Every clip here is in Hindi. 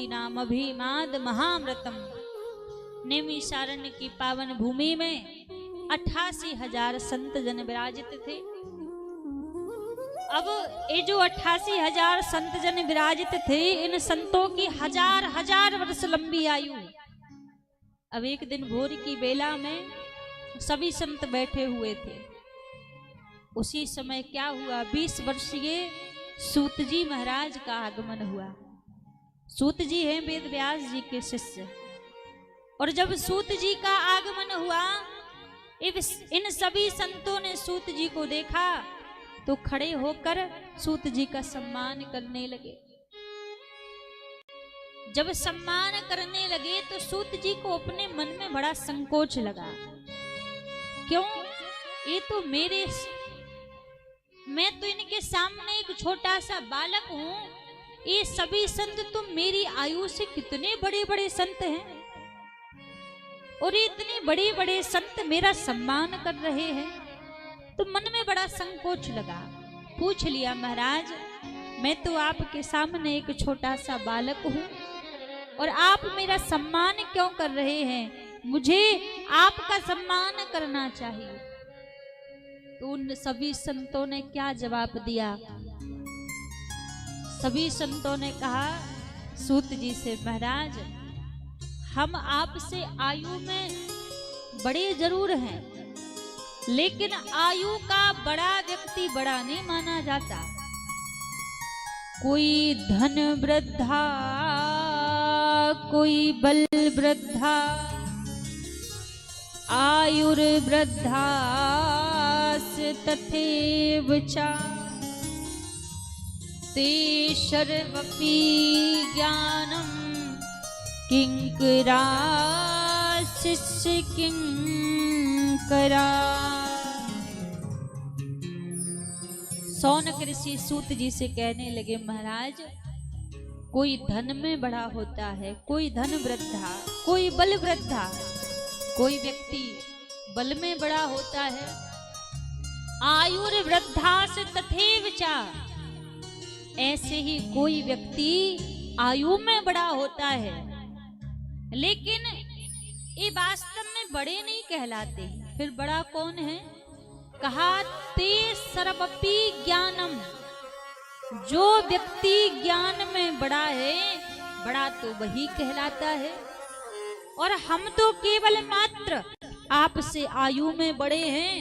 नाम अभिमाद महामृतम। नैमिषारण्य की पावन भूमि में 88,000 संत जन विराजित थे। अब ये जो 88,000 संत जन विराजित थे, इन संतों की हजार वर्ष लंबी आयु। अब एक दिन भोर की बेला में सभी संत बैठे हुए थे। उसी समय क्या हुआ, 20 वर्षीय सूत जी महाराज का आगमन हुआ। सूत जी हैं वेद व्यास जी के शिष्य, और जब सूत जी का आगमन हुआ, इन सभी संतों ने सूत जी को देखा तो खड़े होकर सूत जी का सम्मान करने लगे। जब सम्मान करने लगे तो सूत जी को अपने मन में बड़ा संकोच लगा। क्यों? ये तो मैं तो इनके सामने एक छोटा सा बालक हूं। ये सभी संत तो मेरी आयु से कितने बड़े बड़े संत हैं, और ये इतने बड़े बड़े संत मेरा सम्मान कर रहे हैं। तो मन में बड़ा संकोच लगा। पूछ लिया, महाराज मैं तो आपके सामने एक छोटा सा बालक हूं और आप मेरा सम्मान क्यों कर रहे हैं? मुझे आपका सम्मान करना चाहिए। तो उन सभी संतों ने क्या जवाब दिया? सभी संतों ने कहा सूत जी से, महाराज हम आपसे आयु में बड़े जरूर हैं, लेकिन आयु का बड़ा व्यक्ति बड़ा नहीं माना जाता। कोई धन वृद्धा, कोई बल वृद्धा, आयुर्वृद्धा तथैव च ते सर्वपि ज्ञानम किंकरा शिष्य किंकरा। सौनक ऋषि सूत जी से कहने लगे, महाराज कोई धन में बड़ा होता है, कोई धन वृद्धा, कोई बल वृद्धा। कोई व्यक्ति बल में बड़ा होता है, आयुर्वृद्धा से तथैव च, ऐसे ही कोई व्यक्ति आयु में बड़ा होता है, लेकिन ये वास्तव में बड़े नहीं कहलाते। फिर बड़ा कौन है? कहा ते सर्वपि ज्ञानम। जो व्यक्ति ज्ञान में बड़ा है, बड़ा तो वही कहलाता है। और हम तो केवल मात्र आपसे आयु में बड़े हैं,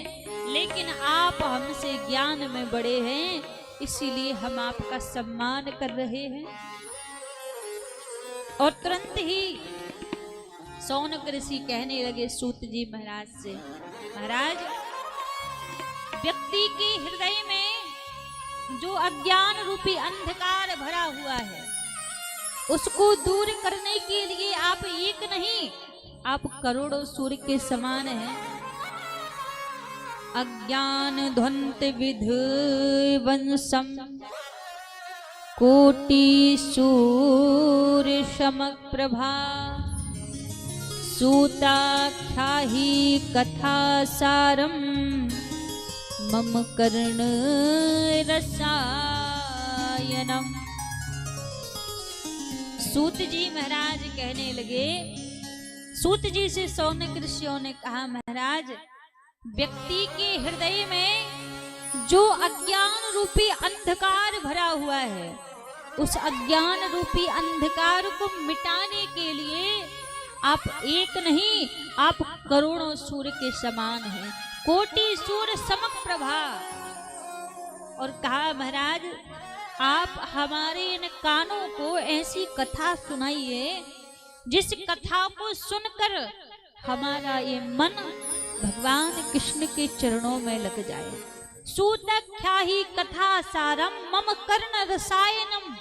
लेकिन आप हमसे ज्ञान में बड़े हैं, इसीलिए हम आपका सम्मान कर रहे हैं। और तुरंत ही सौनक ऋषि कहने लगे सूत जी महाराज से, महाराज व्यक्ति के हृदय में जो अज्ञान रूपी अंधकार भरा हुआ है, उसको दूर करने के लिए आप एक नहीं, आप करोड़ों सूर्य के समान हैं। अज्ञान ध्वंत विध्वंसम कोटि सूर्य समप्रभा सूताख्याहि कथा सारम मम कर्ण रसायनम। सूत जी महाराज कहने लगे, सूत जी से सौनक ऋषियों ने कहा, महाराज व्यक्ति के हृदय में जो अज्ञान रूपी अंधकार भरा हुआ है, उस अज्ञान रूपी अंधकार को मिटाने के लिए आप एक नहीं, आप करोड़ों सूर्य के समान हैं, कोटि सूर्य समप्रभा। और कहा, महाराज आप हमारे इन कानों को ऐसी कथा सुनाइए जिस कथा को सुनकर हमारा ये मन भगवान कृष्ण के चरणों में लग जाए। सूताख्याहि कथा सारम मम कर्ण रसायनम।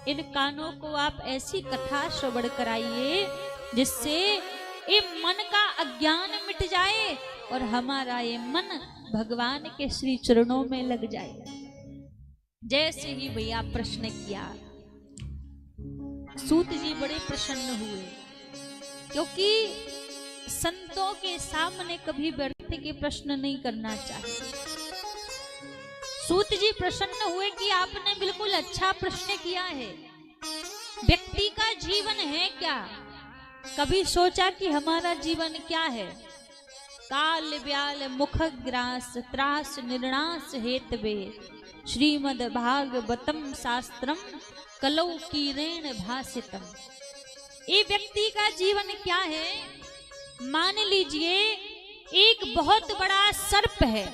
इन कानों को आप ऐसी कथा श्रवण कराइए जिससे ये मन का अज्ञान मिट जाए और हमारा ये मन भगवान के श्री चरणों में लग जाए। जैसे ही भैया प्रश्न किया, सूत जी बड़े प्रसन्न हुए, क्योंकि संतों के सामने कभी व्यर्थ के प्रश्न नहीं करना चाहिए। सूत जी प्रसन्न हुए कि आपने बिल्कुल अच्छा प्रश्न किया है, व्यक्ति का जीवन है क्या? कभी सोचा कि हमारा जीवन क्या है? काल ब्याल मुख ग्रास त्रास निर्णास हेतवे श्रीमद् भागवतम शास्त्रम कलौ कीरेण भासितम। ये व्यक्ति का जीवन क्या है? मान लीजिए एक बहुत बड़ा सर्प है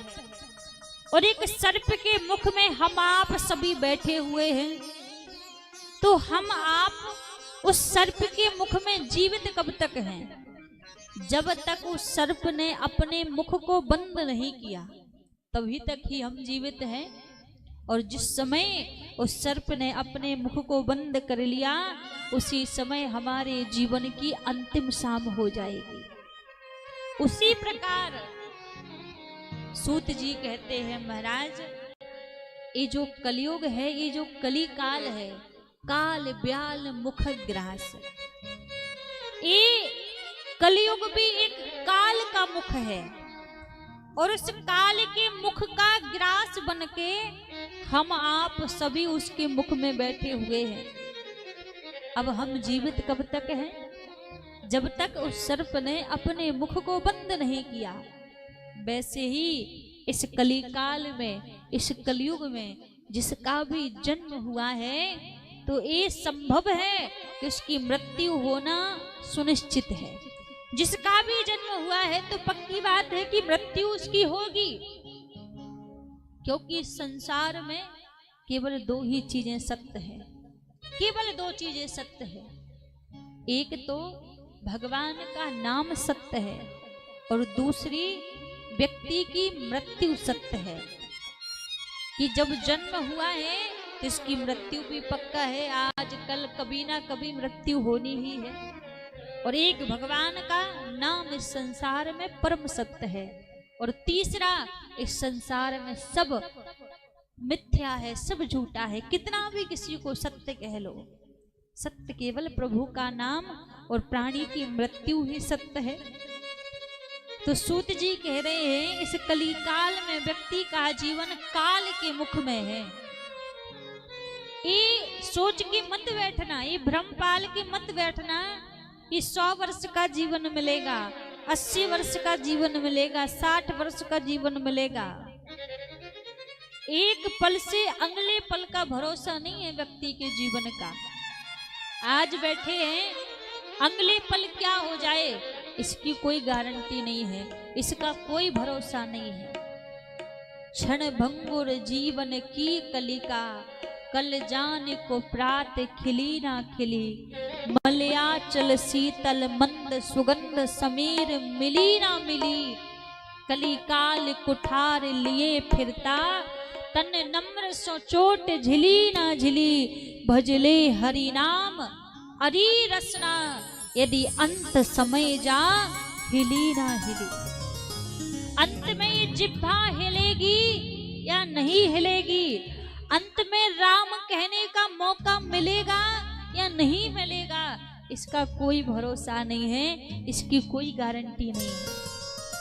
और एक सर्प के मुख में हम आप सभी बैठे हुए हैं, तो हम आप उस सर्प के मुख में जीवित कब तक हैं? जब तक उस सर्प ने अपने मुख को बंद नहीं किया तभी तक ही हम जीवित हैं। और जिस समय उस सर्प ने अपने मुख को बंद कर लिया उसी समय हमारे जीवन की अंतिम शाम हो जाएगी। उसी प्रकार सूत जी कहते हैं, महाराज ये जो कलयुग है, ये जो कली काल है, काल ब्याल मुख ग्रास, ये कलयुग भी एक काल का मुख है और उस काल के मुख का ग्रास बनके हम आप सभी उसके मुख में बैठे हुए हैं। अब हम जीवित कब तक हैं? जब तक उस सर्प ने अपने मुख को बंद नहीं किया। वैसे ही इस कलिकाल में, इस कलयुग में जिसका भी जन्म हुआ है तो ये संभव है कि उसकी मृत्यु होना सुनिश्चित है। जिसका भी जन्म हुआ है तो पक्की बात है कि मृत्यु उसकी होगी, क्योंकि संसार में केवल दो ही चीजें सत्य है, केवल दो चीजें सत्य है। एक तो भगवान का नाम सत्य है और दूसरी व्यक्ति की मृत्यु सत्य है, कि जब जन्म हुआ है तो इसकी मृत्यु भी पक्का है, आज कल कभी ना कभी मृत्यु होनी ही है। और एक भगवान का नाम इस संसार में परम सत्य है और तीसरा इस संसार में सब मिथ्या है, सब झूठा है। कितना भी किसी को सत्य कह लो, सत्य केवल प्रभु का नाम और प्राणी की मृत्यु ही सत्य है। तो सूत जी कह रहे हैं इस कली काल में व्यक्ति का जीवन काल के मुख में है। ये सोच के मत बैठना, ये भ्रम पाल के मत बैठना कि 100 वर्ष का जीवन मिलेगा, 80 वर्ष का जीवन मिलेगा, 60 वर्ष का जीवन मिलेगा। एक पल से अगले पल का भरोसा नहीं है व्यक्ति के जीवन का। आज बैठे हैं, अगले पल क्या हो जाए इसकी कोई गारंटी नहीं है, इसका कोई भरोसा नहीं है। क्षण भंगुर जीवन की कलिका, कल जान को प्रात खिली ना खिली, मलयाचल शीतल मंद सुगंध समीर मिली ना मिली, कलिकाल कुठार लिए फिरता, तन नम्र सो चोट झिली ना झिली, भजले हरि नाम हरि रसना, यदि अंत समय जा हिली ना हिली। अंत में ये जिह्वा हिलेगी या नहीं हिलेगी, अंत में राम कहने का मौका मिलेगा या नहीं मिलेगा, इसका कोई भरोसा नहीं है, इसकी कोई गारंटी नहीं है।